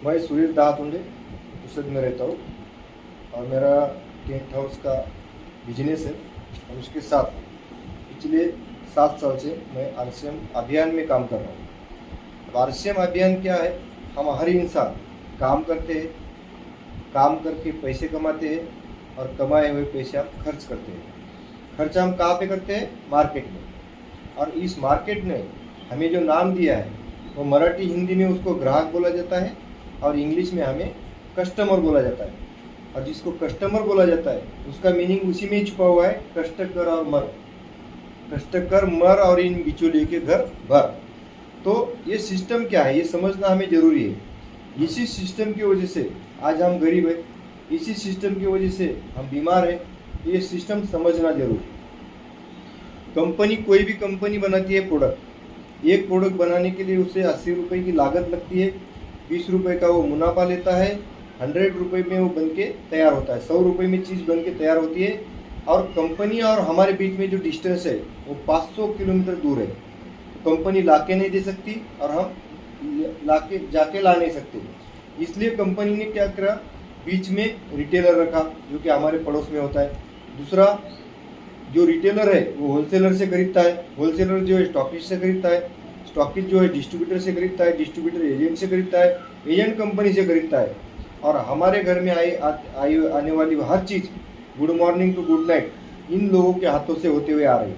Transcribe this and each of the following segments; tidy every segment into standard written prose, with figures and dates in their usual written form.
मैं सुरेश दातुंडे उसद में रहता हूँ और मेरा टेंट हाउस का बिजनेस है और उसके साथ पिछले 7 साल से मैं आरसीएम अभियान में काम कर रहा हूँ। अब आरसीएम अभियान क्या है? हम हर इंसान काम करते हैं, काम करके पैसे कमाते हैं और कमाए हुए पैसे हम खर्च करते हैं। खर्चा हम कहाँ पे करते हैं? मार्केट में। और इस मार्केट ने हमें जो नाम दिया है वो मराठी हिंदी में उसको ग्राहक बोला जाता है और इंग्लिश में हमें कस्टमर बोला जाता है। और जिसको कस्टमर बोला जाता है उसका मीनिंग उसी में ही छुपा हुआ है, कष्ट कर और मर। कष्ट कर मर और इन बिचौलियों के घर भर। तो ये सिस्टम क्या है ये समझना हमें ज़रूरी है। इसी सिस्टम की वजह से आज हम गरीब है, इसी सिस्टम की वजह से हम बीमार हैं। ये सिस्टम समझना जरूरी है। कंपनी कोई भी कंपनी बनाती है प्रोडक्ट, एक प्रोडक्ट बनाने के लिए उसे 80 रुपये की लागत लगती है, 20 रुपये का वो मुनाफा लेता है, 100 रुपये में वो बन के तैयार होता है, 100 रुपये में चीज़ बन के तैयार होती है। और कंपनी और हमारे बीच में जो डिस्टेंस है वो 500 किलोमीटर दूर है। कंपनी ला के नहीं दे सकती और हम जाके ला नहीं सकते। इसलिए कंपनी ने क्या करा, बीच में रिटेलर रखा जो कि हमारे पड़ोस में होता है। दूसरा, जो रिटेलर है वो होलसेलर से खरीदता है, होलसेलर जो है स्टॉकिस्ट से खरीदता है, स्टॉकिस्ट जो है डिस्ट्रीब्यूटर से खरीदता है, डिस्ट्रीब्यूटर एजेंट से खरीदता है, एजेंट कंपनी से खरीदता है। और हमारे घर में आने वाली हर चीज़ good morning to good night इन लोगों के हाथों से होते हुए आ रही है।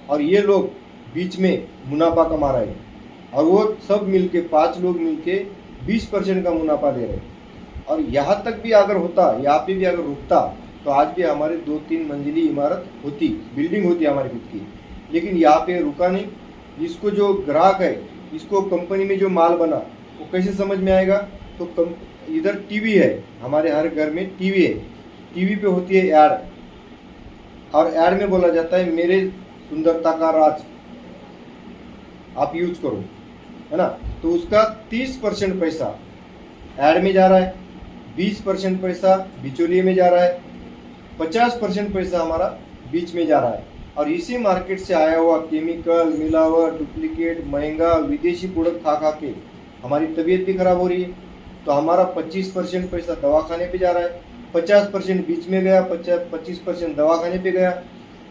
और ये लोग बीच में मुनाफा कमा रहे हैं और वो सब मिलके 5 लोग मिलके 20% का मुनाफा दे रहे हैं। और यहाँ तक भी अगर होता, यहाँ पे भी अगर रुकता तो आज भी हमारे 2-3 मंजिली इमारत होती, बिल्डिंग होती हमारी खुद की। लेकिन यहाँ पे रुका नहीं। इसको जो ग्राहक है, इसको कंपनी में जो माल बना वो कैसे समझ में आएगा? तो इधर टीवी है, हमारे हर घर में टीवी है, टीवी पे होती है ऐड और ऐड में बोला जाता है मेरे सुंदरता का राज आप यूज करो, है ना। तो उसका 30% पैसा ऐड में जा रहा है, 20% पैसा बिचौलिए में जा रहा है, 50% पैसा हमारा बीच में जा रहा है। और इसी मार्केट से आया हुआ केमिकल, मिलावट, डुप्लीकेट, महंगा विदेशी प्रोडक्ट खा खा के हमारी तबीयत भी खराब हो रही है। तो हमारा 25% पैसा दवाखाने पे जा रहा है, 50% बीच में गया, 25% दवाखाने पे गया,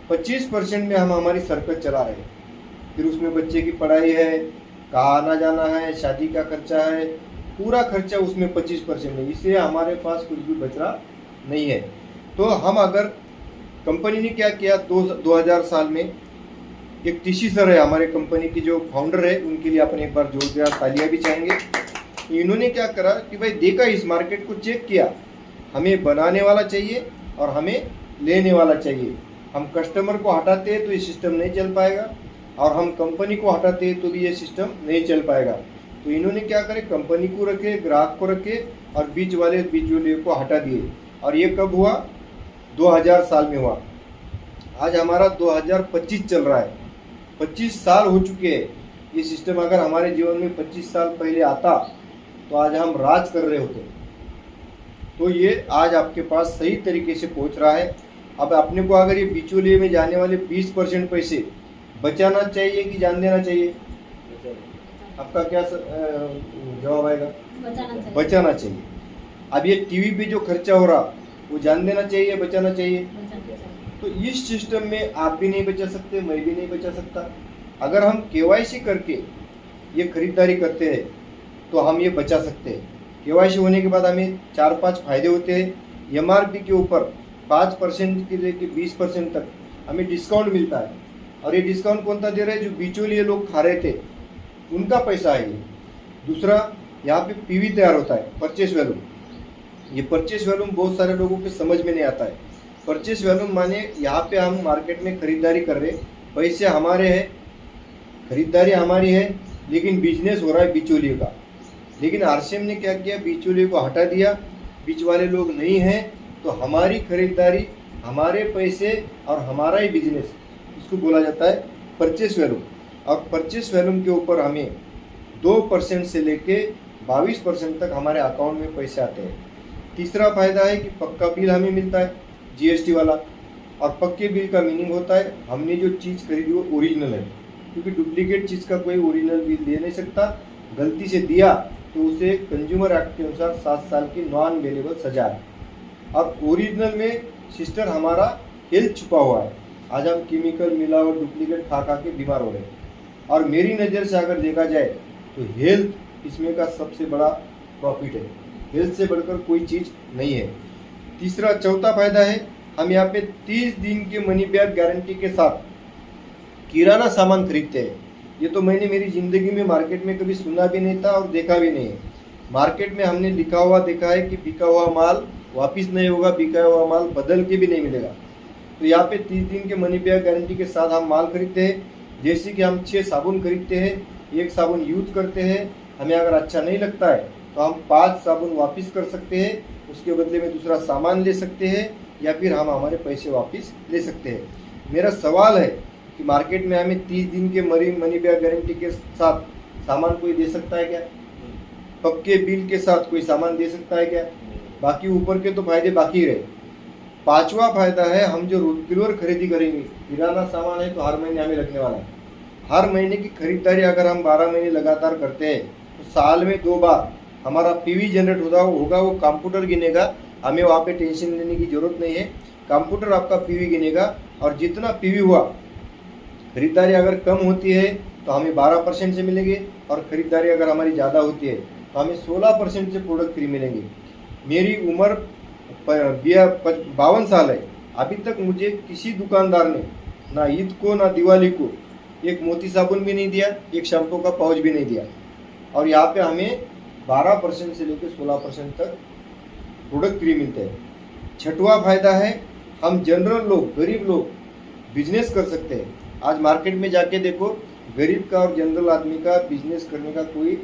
25% में हम हमारी सरकत चला रहे हैं। फिर उसमें बच्चे की पढ़ाई है, कहाँ आना जाना है, शादी का खर्चा है, पूरा खर्चा उसमें 25% है। इसलिए हमारे पास कुछ भी बच रहा नहीं है। तो हम अगर कंपनी ने क्या किया, 2000 साल में एक टीसी सर है हमारे कंपनी की जो फाउंडर है, उनके लिए अपन एक बार जोरदार तालियां भी चाहेंगे। इन्होंने क्या करा कि भाई देखा, इस मार्केट को चेक किया, हमें बनाने वाला चाहिए और हमें लेने वाला चाहिए। हम कस्टमर को हटाते हैं तो ये सिस्टम नहीं चल पाएगा और हम कंपनी को हटाते हैं तो भी ये सिस्टम नहीं चल पाएगा। तो इन्होंने क्या करे, कंपनी को रखे, ग्राहक को रखे और बीच वाले को हटा दिए। और ये कब हुआ? 2000 साल में हुआ। आज हमारा 2025 चल रहा है, 25 साल हो चुके हैं। ये सिस्टम अगर हमारे जीवन में 25 साल पहले आता तो आज हम राज कर रहे होते। तो ये आज आपके पास सही तरीके से पहुंच रहा है। अब अपने को अगर ये बिचौलिए में जाने वाले 20% पैसे बचाना चाहिए कि जान देना चाहिए? आपका क्या जवाब आएगा? बचाना चाहिए। अब ये टीवी पे जो खर्चा हो रहा वो जान देना चाहिए, बचाना चाहिए। तो इस सिस्टम में आप भी नहीं बचा सकते, मैं भी नहीं बचा सकता। अगर हम केवाईसी करके ये खरीदारी करते हैं तो हम ये बचा सकते हैं। केवाईसी होने के बाद हमें 4-5 फायदे होते हैं। एमआरपी के ऊपर 5% के लेके 20% तक हमें डिस्काउंट मिलता है। और ये डिस्काउंट कौन सा दे रहा है? जो बिचौलिए लोग खा रहे थे उनका पैसा है ये। दूसरा, यहाँ पे पीवी तैयार होता है, परचेस वैल्यूम। ये परचेस वैल्यूम बहुत सारे लोगों के समझ में नहीं आता है। परचेस वैल्यूम माने यहाँ पे हम मार्केट में खरीदारी कर रहे, पैसे हमारे हैं, खरीदारी हमारी है, लेकिन बिजनेस हो रहा है बिचौलिए का। लेकिन आरसीएम ने क्या किया, बिचौलिए को हटा दिया, बीच वाले लोग नहीं हैं, तो हमारी खरीदारी, हमारे पैसे और हमारा ही बिजनेस, इसको बोला जाता है परचेस वैल्यूम। और परचेस वैल्यूम के ऊपर हमें 2% से लेके 22% तक हमारे अकाउंट में पैसे आते हैं। तीसरा फायदा है कि पक्का बिल हमें मिलता है, जीएसटी वाला। और पक्के बिल का मीनिंग होता है हमने जो चीज़ खरीदी वो ओरिजिनल है, क्योंकि डुप्लीकेट चीज़ का कोई ओरिजिनल बिल दे नहीं सकता। गलती से दिया तो उसे कंज्यूमर एक्ट के अनुसार 7 साल की नॉन अवेलेबल सजा है। और ओरिजिनल में सिस्टर हमारा हेल्थ छुपा हुआ है। आज हम केमिकल मिलावट डुप्लीकेट खा खा के बीमार हो रहे हैं। और मेरी नज़र से अगर देखा जाए तो हेल्थ इसमें का सबसे बड़ा प्रॉफिट है। हेल्थ से बढ़कर कोई चीज़ नहीं है। तीसरा चौथा फायदा है, हम यहाँ पे 30 दिन के मनी बैक गारंटी के साथ किराना सामान खरीदते हैं। ये तो मैंने मेरी ज़िंदगी में मार्केट में कभी सुना भी नहीं था और देखा भी नहीं है। मार्केट में हमने लिखा हुआ देखा है कि बिका हुआ माल वापस नहीं होगा, बिका हुआ माल बदल के भी नहीं मिलेगा। तो यहाँ पे 30 दिन के मनी बैक गारंटी के साथ हम माल खरीदते हैं। जैसे कि हम 6 साबुन खरीदते हैं, एक साबुन यूज करते हैं, हमें अगर अच्छा नहीं लगता है तो हम 5 साबुन वापस कर सकते हैं, उसके बदले में दूसरा सामान ले सकते हैं, या फिर हम हमारे पैसे वापस ले सकते हैं। मेरा सवाल है कि मार्केट में हमें 30 दिन के मनी बैक गारंटी के साथ सामान कोई दे सकता है क्या? पक्के बिल के साथ कोई सामान दे सकता है क्या? बाकी ऊपर के तो फायदे बाकी रहे। पांचवा फायदा है, हम जो रेगुलर खरीदी करेंगे, किराना सामान है तो हर महीने हमें लगने वाला है। हर महीने की खरीदारी अगर हम 12 महीने लगातार करते हैं तो साल में 2 बार हमारा पीवी जनरेट होगा। वो कंप्यूटर गिनेगा, हमें वहाँ पे टेंशन लेने की जरूरत नहीं है। कंप्यूटर आपका पीवी गिनेगा और जितना पीवी हुआ, खरीदारी अगर कम होती है तो हमें 12% से मिलेंगे, और खरीदारी अगर हमारी ज़्यादा होती है तो हमें 16% से प्रोडक्ट फ्री मिलेंगे। मेरी उम्र 52 साल है। अभी तक मुझे किसी दुकानदार ने ना ईद को ना दिवाली को एक मोती साबुन भी नहीं दिया, एक शैम्पू का पाउच भी नहीं दिया। और यहाँ पे हमें 12% से लेकर 16% तक प्रोडक्ट फ्री मिलते हैं। छठवां फायदा है, हम जनरल लोग, गरीब लोग बिजनेस कर सकते हैं। आज मार्केट में जाके देखो, गरीब का और जनरल आदमी का बिजनेस करने का कोई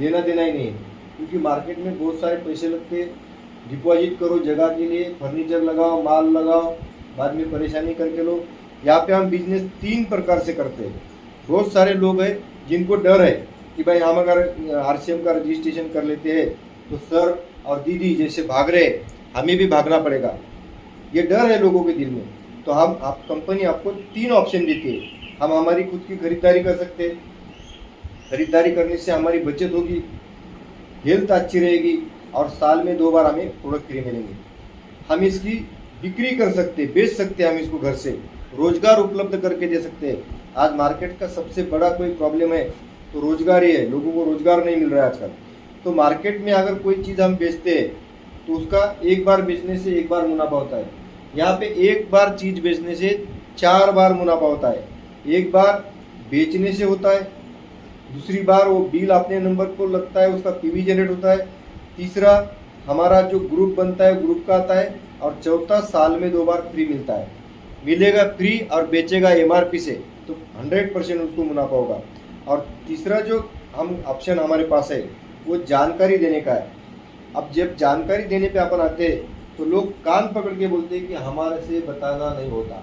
लेना देना ही नहीं है, क्योंकि मार्केट में बहुत सारे पैसे लगते हैं। डिपॉजिट करो जगह के लिए, फर्नीचर लगाओ, माल लगाओ, बाद में परेशानी करके लो। यहाँ पे हम बिजनेस 3 प्रकार से करते हैं। बहुत सारे लोग हैं जिनको डर है कि भाई हम अगर RCM का रजिस्ट्रेशन कर लेते हैं तो सर और दीदी जैसे भाग रहे, हमें भी भागना पड़ेगा। ये डर है लोगों के दिल में। तो कंपनी आपको 3 ऑप्शन देती है। हम हमारी खुद की खरीदारी कर सकते हैं, खरीदारी करने से हमारी बचत होगी, हेल्थ अच्छी रहेगी, और साल में 2 बार हमें प्रोडक्ट फ्री मिलेंगे। हम इसकी बिक्री कर सकते हैं, बेच सकते हैं, हम इसको घर से रोजगार उपलब्ध करके दे सकते हैं। आज मार्केट का सबसे बड़ा कोई प्रॉब्लम है तो रोजगार ही है। लोगों को रोजगार नहीं मिल रहा है आजकल। तो मार्केट में अगर कोई चीज़ हम बेचते हैं तो उसका एक बार बेचने से 1 बार मुनाफा होता है। यहाँ पे 1 बार चीज़ बेचने से 4 बार मुनाफा होता है। 1 बार बेचने से होता है, दूसरी बार वो बिल अपने नंबर को लगता है, उसका पीवी जनरेट होता है, तीसरा हमारा जो ग्रुप बनता है ग्रुप का आता है, और चौथा साल में 2 बार फ्री मिलता है। मिलेगा फ्री और बेचेगा MRP से तो 100% उसको मुनाफा होगा। और तीसरा जो हम ऑप्शन हमारे पास है वो जानकारी देने का है। अब जब जानकारी देने पे अपन आते हैं तो लोग कान पकड़ के बोलते हैं कि हमारे से बताना नहीं होता।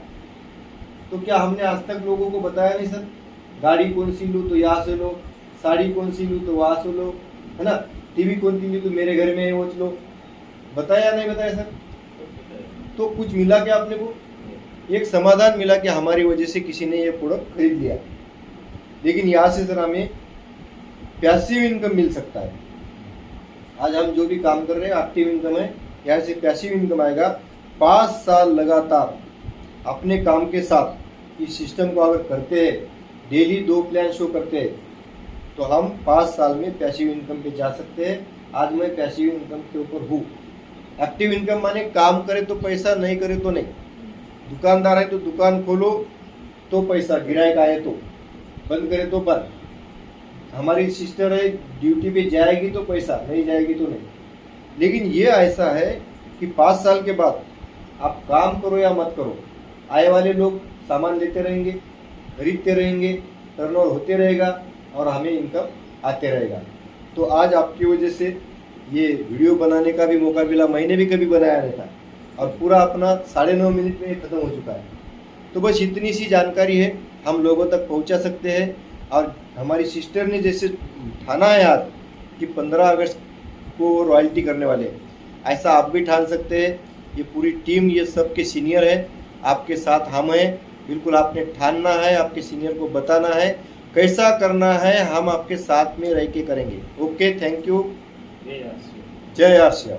तो क्या हमने आज तक लोगों को बताया नहीं सर? गाड़ी कौन सी लूँ तो यहाँ से लो, साड़ी कौन सी लूँ तो वहाँ से लो, है ना, टीवी कौन सी लूँ तो मेरे घर में है वो लो, बताया नहीं बताया सर? तो कुछ मिला क्या आपने को? एक समाधान मिला कि हमारी वजह से किसी ने ये प्रोडक्ट खरीद लिया। लेकिन यहाँ से सर हमें पैसिव इनकम मिल सकता है। आज हम जो भी काम कर रहे हैं एक्टिव इनकम है, यहाँ से पैसिव इनकम आएगा। 5 साल लगातार अपने काम के साथ इस सिस्टम को अगर करते हैं, डेली 2 प्लान शो करते हैं, तो हम 5 साल में पैसिव इनकम पे जा सकते हैं। आज मैं पैसिव इनकम के ऊपर हूँ। एक्टिव इनकम माने काम करे तो पैसा, नहीं करे तो नहीं। दुकानदार है तो दुकान खोलो तो पैसा, गिरायक आए तो, बंद करे तो बंद। हमारी सिस्टर है, ड्यूटी पे जाएगी तो पैसा, नहीं जाएगी तो नहीं। लेकिन ये ऐसा है कि 5 साल के बाद आप काम करो या मत करो, आए वाले लोग सामान लेते रहेंगे, खरीदते रहेंगे, टर्नओवर होते रहेगा और हमें इनकम आते रहेगा। तो आज आपकी वजह से ये वीडियो बनाने का भी मौका मिला। मैंने भी कभी बनाया नहीं था और पूरा अपना 9.5 मिनट में ख़त्म हो चुका है। तो बस इतनी सी जानकारी है, हम लोगों तक पहुंचा सकते हैं। और हमारी सिस्टर ने जैसे ठाना है आज कि 15 अगस्त को रॉयल्टी करने वाले, ऐसा आप भी ठान सकते हैं। ये पूरी टीम, ये सबके सीनियर है, आपके साथ हम हैं। बिल्कुल आपने ठानना है, आपके सीनियर को बताना है कैसा करना है हम आपके साथ में रह के करेंगे। Okay, thank you. जय आसिया। जय आसिया।